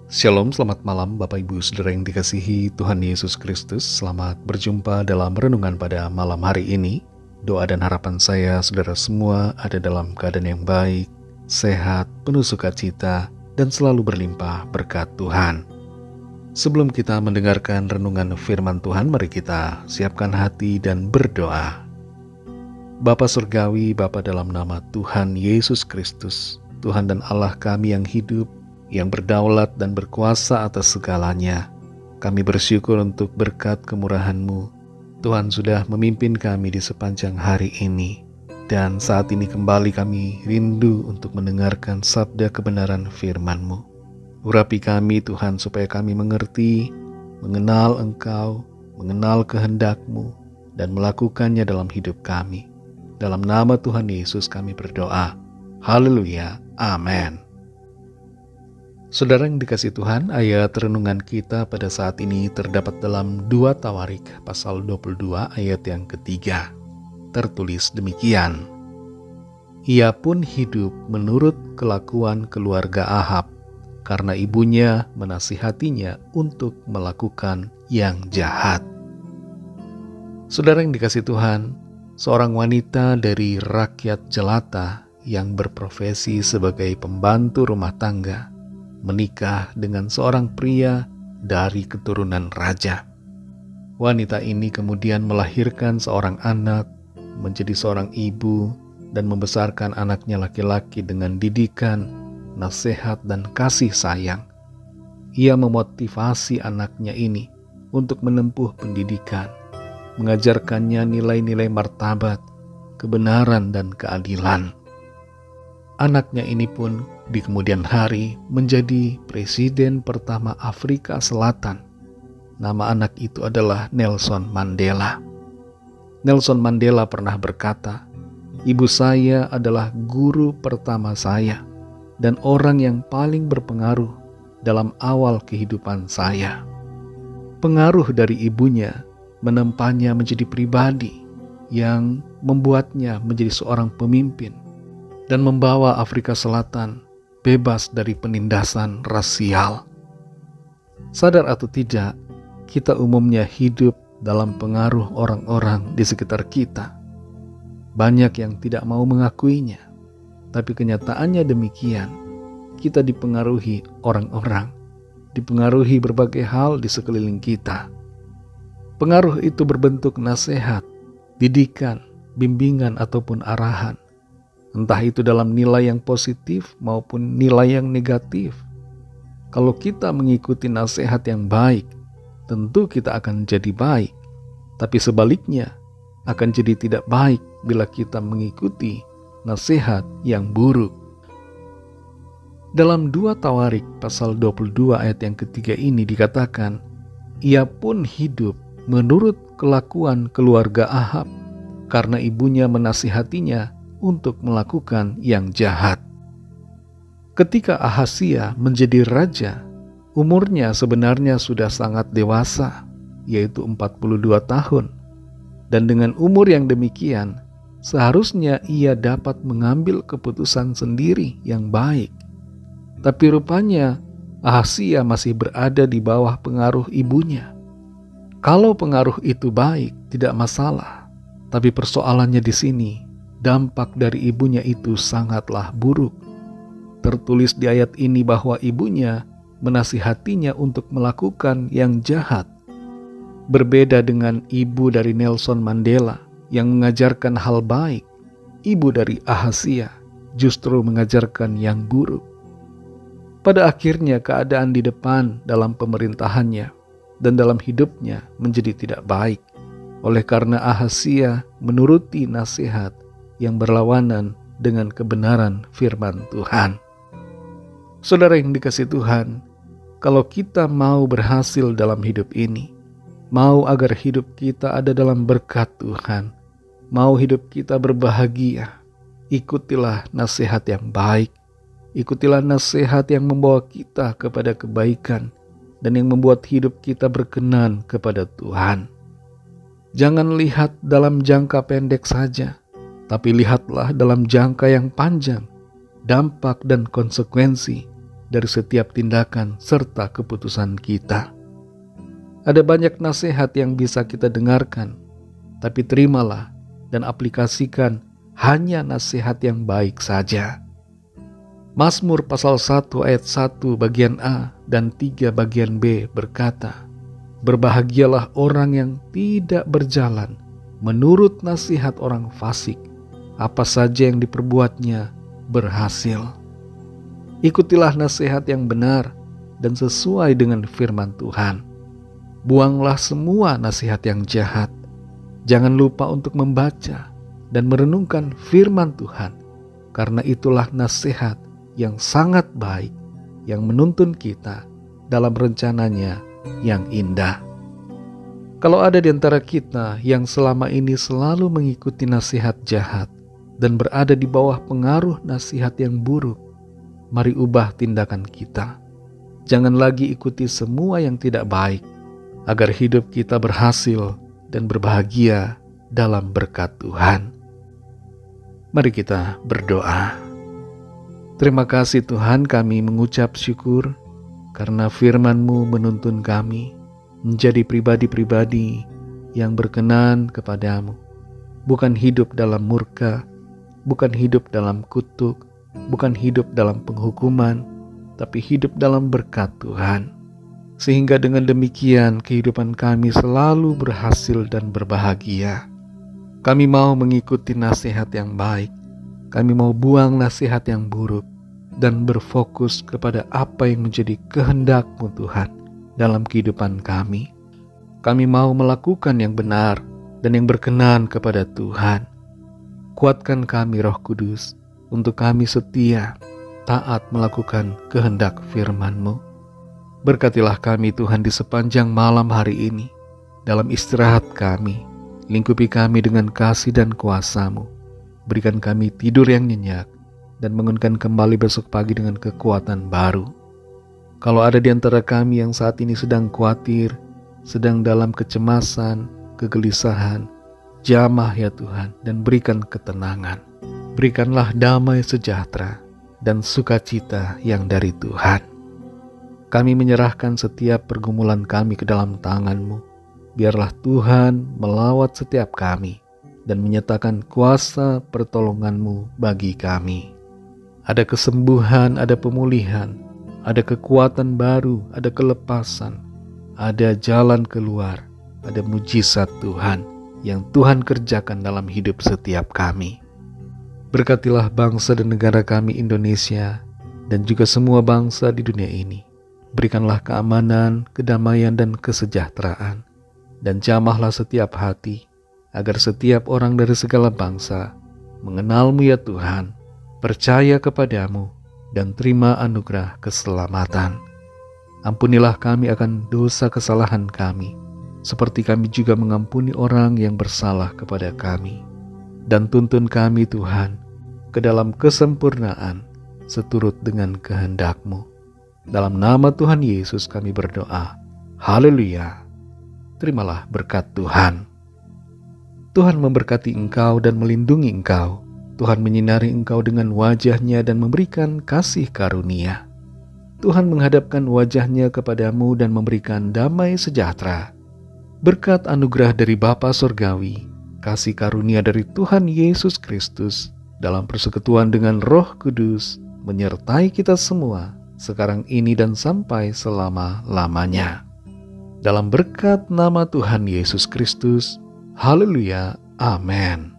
Shalom, selamat malam Bapak Ibu Saudara yang dikasihi Tuhan Yesus Kristus. Selamat berjumpa dalam renungan pada malam hari ini. Doa dan harapan saya saudara semua ada dalam keadaan yang baik, sehat, penuh sukacita, dan selalu berlimpah berkat Tuhan. Sebelum kita mendengarkan renungan firman Tuhan, mari kita siapkan hati dan berdoa. Bapa Surgawi, Bapa dalam nama Tuhan Yesus Kristus, Tuhan dan Allah kami yang hidup, yang berdaulat dan berkuasa atas segalanya. Kami bersyukur untuk berkat kemurahan-Mu. Tuhan sudah memimpin kami di sepanjang hari ini. Dan saat ini kembali kami rindu untuk mendengarkan sabda kebenaran firman-Mu. Urapi kami Tuhan supaya kami mengerti, mengenal Engkau, mengenal kehendak-Mu, dan melakukannya dalam hidup kami. Dalam nama Tuhan Yesus kami berdoa. Haleluya. Amin. Saudara yang dikasihi Tuhan, ayat renungan kita pada saat ini terdapat dalam 2 Tawarik pasal 22 ayat yang ketiga. Tertulis demikian. Ia pun hidup menurut kelakuan keluarga Ahab, karena ibunya menasihatinya untuk melakukan yang jahat. Saudara yang dikasihi Tuhan, seorang wanita dari rakyat jelata yang berprofesi sebagai pembantu rumah tangga menikah dengan seorang pria dari keturunan raja. Wanita ini kemudian melahirkan seorang anak, menjadi seorang ibu, dan membesarkan anaknya laki-laki dengan didikan, nasihat, dan kasih sayang. Ia memotivasi anaknya ini untuk menempuh pendidikan, mengajarkannya nilai-nilai martabat, kebenaran, dan keadilan. Anaknya ini pun di kemudian hari menjadi presiden pertama Afrika Selatan. Nama anak itu adalah Nelson Mandela. Nelson Mandela pernah berkata, "Ibu saya adalah guru pertama saya dan orang yang paling berpengaruh dalam awal kehidupan saya." Pengaruh dari ibunya menempanya menjadi pribadi yang membuatnya menjadi seorang pemimpin dan membawa Afrika Selatan bebas dari penindasan rasial. Sadar atau tidak, kita umumnya hidup dalam pengaruh orang-orang di sekitar kita. Banyak yang tidak mau mengakuinya, tapi kenyataannya demikian. Kita dipengaruhi orang-orang, dipengaruhi berbagai hal di sekeliling kita. Pengaruh itu berbentuk nasihat, didikan, bimbingan, ataupun arahan. Entah itu dalam nilai yang positif maupun nilai yang negatif. Kalau kita mengikuti nasihat yang baik, tentu kita akan jadi baik. Tapi sebaliknya, akan jadi tidak baik bila kita mengikuti nasihat yang buruk. Dalam 2 Tawarik pasal 22 ayat yang ketiga ini dikatakan, ia pun hidup menurut kelakuan keluarga Ahab, karena ibunya menasihatinya untuk melakukan yang jahat. Ketika Ahazia menjadi raja, umurnya sebenarnya sudah sangat dewasa, yaitu 42 tahun. Dan dengan umur yang demikian, seharusnya ia dapat mengambil keputusan sendiri yang baik. Tapi rupanya Ahazia masih berada di bawah pengaruh ibunya. Kalau pengaruh itu baik, tidak masalah. Tapi persoalannya di sini, dampak dari ibunya itu sangatlah buruk. Tertulis di ayat ini bahwa ibunya menasihatinya untuk melakukan yang jahat. Berbeda dengan ibu dari Nelson Mandela yang mengajarkan hal baik, ibu dari Ahazia justru mengajarkan yang buruk. Pada akhirnya keadaan di depan dalam pemerintahannya dan dalam hidupnya menjadi tidak baik. Oleh karena Ahazia menuruti nasihat yang berlawanan dengan kebenaran firman Tuhan. Saudara yang dikasihi Tuhan, kalau kita mau berhasil dalam hidup ini, mau agar hidup kita ada dalam berkat Tuhan, mau hidup kita berbahagia, ikutilah nasihat yang baik, ikutilah nasihat yang membawa kita kepada kebaikan dan yang membuat hidup kita berkenan kepada Tuhan. Jangan lihat dalam jangka pendek saja, tapi lihatlah dalam jangka yang panjang, dampak dan konsekuensi dari setiap tindakan serta keputusan kita. Ada banyak nasihat yang bisa kita dengarkan, tapi terimalah dan aplikasikan hanya nasihat yang baik saja. Mazmur pasal 1 ayat 1 bagian A dan 3 bagian B berkata, "Berbahagialah orang yang tidak berjalan menurut nasihat orang fasik, apa saja yang diperbuatnya berhasil." Ikutilah nasihat yang benar dan sesuai dengan firman Tuhan. Buanglah semua nasihat yang jahat. Jangan lupa untuk membaca dan merenungkan firman Tuhan, karena itulah nasihat yang sangat baik yang menuntun kita dalam rencananya yang indah. Kalau ada di antara kita yang selama ini selalu mengikuti nasihat jahat dan berada di bawah pengaruh nasihat yang buruk, mari ubah tindakan kita. Jangan lagi ikuti semua yang tidak baik, agar hidup kita berhasil dan berbahagia dalam berkat Tuhan. Mari kita berdoa. Terima kasih Tuhan, kami mengucap syukur karena firman-Mu menuntun kami menjadi pribadi-pribadi yang berkenan kepadamu. Bukan hidup dalam murka, bukan hidup dalam kutuk, bukan hidup dalam penghukuman, tapi hidup dalam berkat Tuhan. Sehingga dengan demikian kehidupan kami selalu berhasil dan berbahagia. Kami mau mengikuti nasihat yang baik. Kami mau buang nasihat yang buruk dan berfokus kepada apa yang menjadi kehendak-Mu Tuhan dalam kehidupan kami. Kami mau melakukan yang benar dan yang berkenan kepada Tuhan. Kuatkan kami Roh Kudus untuk kami setia, taat melakukan kehendak firman-Mu. Berkatilah kami Tuhan di sepanjang malam hari ini. Dalam istirahat kami, lingkupi kami dengan kasih dan kuasa-Mu. Berikan kami tidur yang nyenyak dan bangunkan kembali besok pagi dengan kekuatan baru. Kalau ada di antara kami yang saat ini sedang khawatir, sedang dalam kecemasan, kegelisahan, jamah ya Tuhan, dan berikan ketenangan. Berikanlah damai sejahtera dan sukacita yang dari Tuhan. Kami menyerahkan setiap pergumulan kami ke dalam tangan-Mu. Biarlah Tuhan melawat setiap kami dan menyatakan kuasa pertolongan-Mu bagi kami. Ada kesembuhan, ada pemulihan, ada kekuatan baru, ada kelepasan, ada jalan keluar, ada mujizat Tuhan yang Tuhan kerjakan dalam hidup setiap kami. Berkatilah bangsa dan negara kami Indonesia dan juga semua bangsa di dunia ini. Berikanlah keamanan, kedamaian, dan kesejahteraan. Dan jamahlah setiap hati, agar setiap orang dari segala bangsa mengenal-Mu ya Tuhan, percaya kepadamu, dan terima anugerah keselamatan. Ampunilah kami akan dosa kesalahan kami, seperti kami juga mengampuni orang yang bersalah kepada kami. Dan tuntun kami Tuhan, ke dalam kesempurnaan, seturut dengan kehendak-Mu. Dalam nama Tuhan Yesus kami berdoa. Haleluya. Terimalah berkat Tuhan. Tuhan memberkati engkau dan melindungi engkau. Tuhan menyinari engkau dengan wajah-Nya dan memberikan kasih karunia. Tuhan menghadapkan wajah-Nya kepadamu dan memberikan damai sejahtera. Berkat anugerah dari Bapa Surgawi, kasih karunia dari Tuhan Yesus Kristus, dalam persekutuan dengan Roh Kudus, menyertai kita semua, sekarang ini dan sampai selama-lamanya. Dalam berkat nama Tuhan Yesus Kristus, haleluya, amin.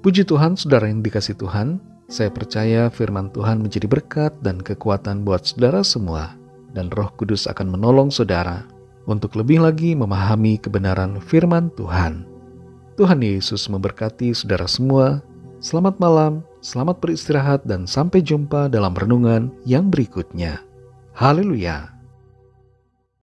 Puji Tuhan, saudara yang dikasihi Tuhan, saya percaya firman Tuhan menjadi berkat dan kekuatan buat saudara semua, dan Roh Kudus akan menolong saudara untuk lebih lagi memahami kebenaran firman Tuhan. Tuhan Yesus memberkati saudara semua. Selamat malam, selamat beristirahat, dan sampai jumpa dalam renungan yang berikutnya. Haleluya.